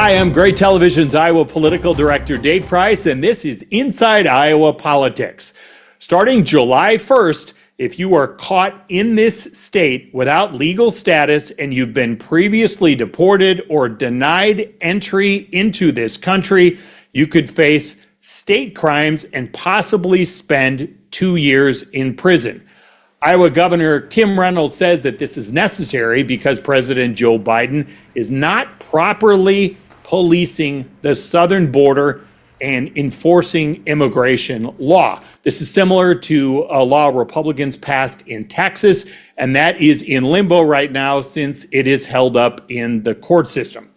Hi, I'm Gray Television's Iowa Political Director Dave Price, and this is Inside Iowa Politics. Starting July 1st, if you are caught in this state without legal status and you've been previously deported or denied entry into this country, you could face state crimes and possibly spend 2 years in prison. Iowa Governor Kim Reynolds says that this is necessary because President Joe Biden is not properly policing the southern border and enforcing immigration law. This is similar to a law Republicans passed in Texas, and that is in limbo right now since it is held up in the court system.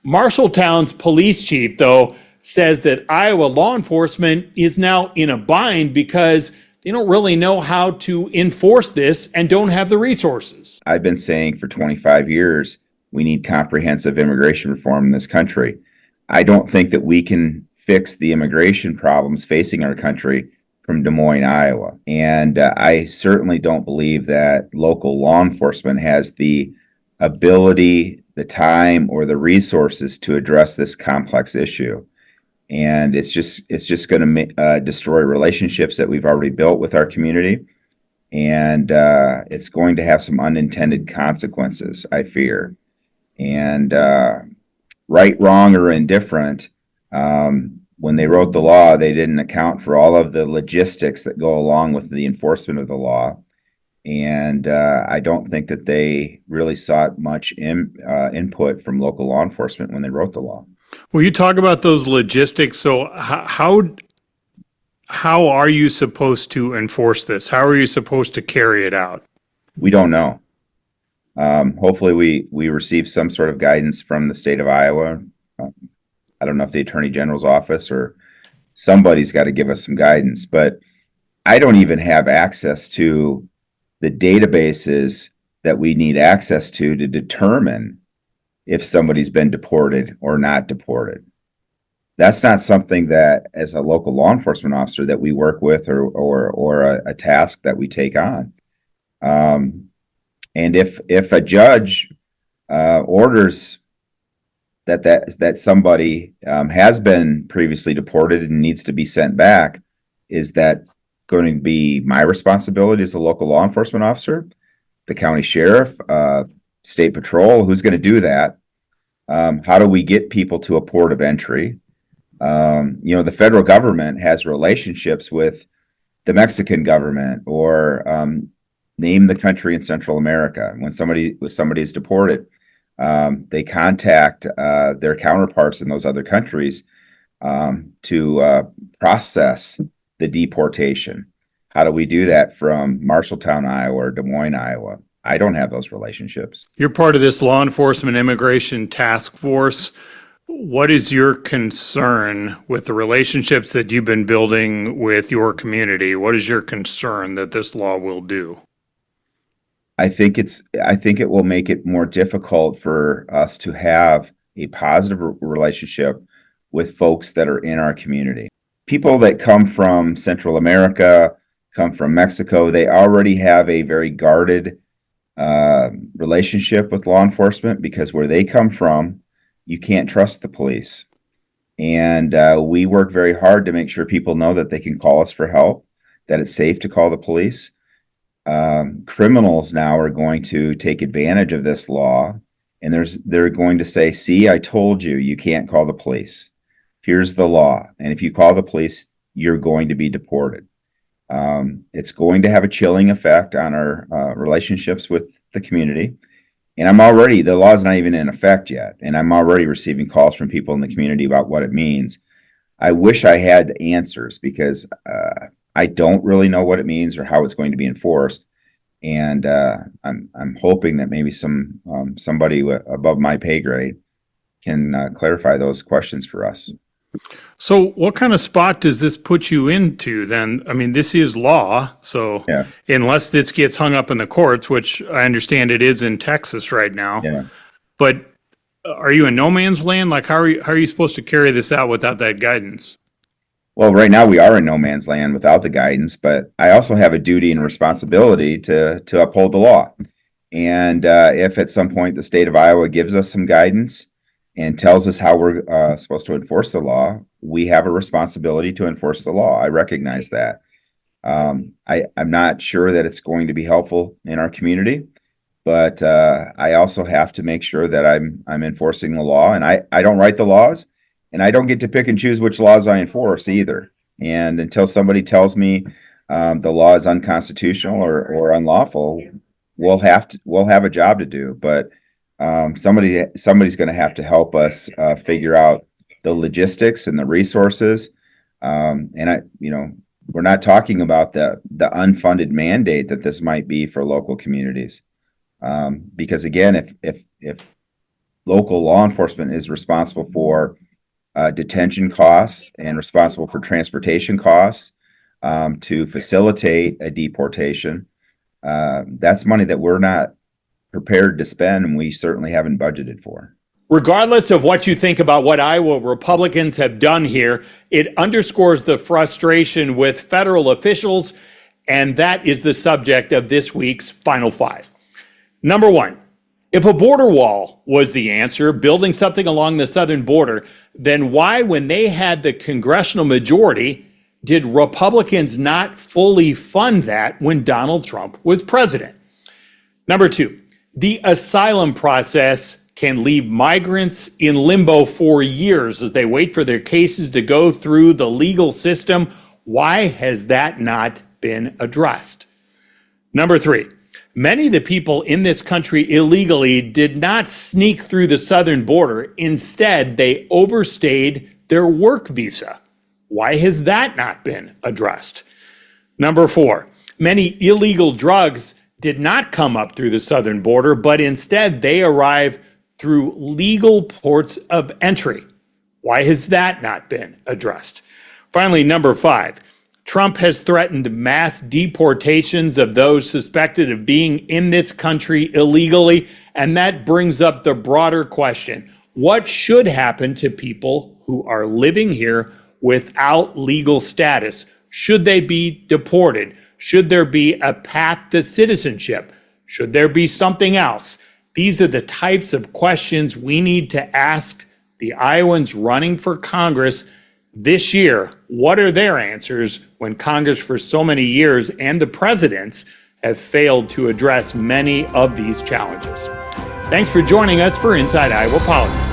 Marshalltown's police chief, though, says that Iowa law enforcement is now in a bind because they don't really know how to enforce this and don't have the resources. I've been saying for 25 years, we need comprehensive immigration reform in this country. I don't think that we can fix the immigration problems facing our country from Des Moines, Iowa. And I certainly don't believe that local law enforcement has the ability, the time, or the resources to address this complex issue. And it's just going to destroy relationships that we've already built with our community. And it's going to have some unintended consequences, I fear. And right, wrong, or indifferent, when they wrote the law, they didn't account for all of the logistics that go along with the enforcement of the law. And I don't think that they really sought much input from local law enforcement when they wrote the law. Well, you talk about those logistics. So how are you supposed to enforce this? How are you supposed to carry it out? We don't know. Hopefully we receive some sort of guidance from the state of Iowa. I don't know if the Attorney General's office or somebody's got to give us some guidance, but I don't even have access to the databases that we need access to determine if somebody's been deported or not deported. That's not something that, as a local law enforcement officer, that we work with or a task that we take on. And if a judge orders that somebody has been previously deported and needs to be sent back, is that going to be my responsibility as a local law enforcement officer? The county sheriff, state patrol, who's going to do that? How do we get people to a port of entry? The federal government has relationships with the Mexican government, or name the country in Central America. When somebody is deported, they contact their counterparts in those other countries to process the deportation. How do we do that from Marshalltown, Iowa, or Des Moines, Iowa? I don't have those relationships. You're part of this law enforcement immigration task force. What is your concern with the relationships that you've been building with your community? What is your concern that this law will do? I think it will make it more difficult for us to have a positive relationship with folks that are in our community. People that come from Central America, come from Mexico, they already have a very guarded relationship with law enforcement, because where they come from, you can't trust the police. And we work very hard to make sure people know that they can call us for help, that it's safe to call the police. Criminals now are going to take advantage of this law, and they're going to say, see, I told you, you can't call the police. Here's the law. And if you call the police, you're going to be deported. It's going to have a chilling effect on our relationships with the community. And the law's not even in effect yet. And I'm already receiving calls from people in the community about what it means. I wish I had answers, because I don't really know what it means or how it's going to be enforced. And I'm hoping that maybe somebody above my pay grade can clarify those questions for us. So what kind of spot does this put you into then? I mean, this is law, so Yeah. Unless this gets hung up in the courts, which I understand it is in Texas right now. Yeah. But are you in no man's land? Like, how are you supposed to carry this out without that guidance? Well, right now we are in no man's land without the guidance, but I also have a duty and responsibility to uphold the law. And if at some point the state of Iowa gives us some guidance, and tells us how we're supposed to enforce the law, we have a responsibility to enforce the law. I recognize that. I'm not sure that it's going to be helpful in our community, but I also have to make sure that I'm enforcing the law, and I don't write the laws, and I don't get to pick and choose which laws I enforce either. And until somebody tells me the law is unconstitutional or unlawful, we'll have a job to do. But somebody's going to have to help us figure out the logistics and the resources. We're not talking about the unfunded mandate that this might be for local communities. Because again, if local law enforcement is responsible for detention costs and responsible for transportation costs to facilitate a deportation, that's money that we're not prepared to spend, and we certainly haven't budgeted for. Regardless of what you think about what Iowa Republicans have done here, it underscores the frustration with federal officials, and that is the subject of this week's Final Five. Number one, if a border wall was the answer, building something along the southern border, then why, when they had the congressional majority, did Republicans not fully fund that when Donald Trump was president? Number two, the asylum process can leave migrants in limbo for years as they wait for their cases to go through the legal system. Why has that not been addressed? Number three, many of the people in this country illegally did not sneak through the southern border. Instead, they overstayed their work visa. Why has that not been addressed? Number four, many illegal drugs did not come up through the southern border, but instead they arrive through legal ports of entry. Why has that not been addressed? Finally, number five, Trump has threatened mass deportations of those suspected of being in this country illegally, and that brings up the broader question: what should happen to people who are living here without legal status? Should they be deported? Should there be a path to citizenship? Should there be something else? These are the types of questions we need to ask the Iowans running for Congress this year. What are their answers when Congress for so many years and the presidents have failed to address many of these challenges? Thanks for joining us for Inside Iowa Politics.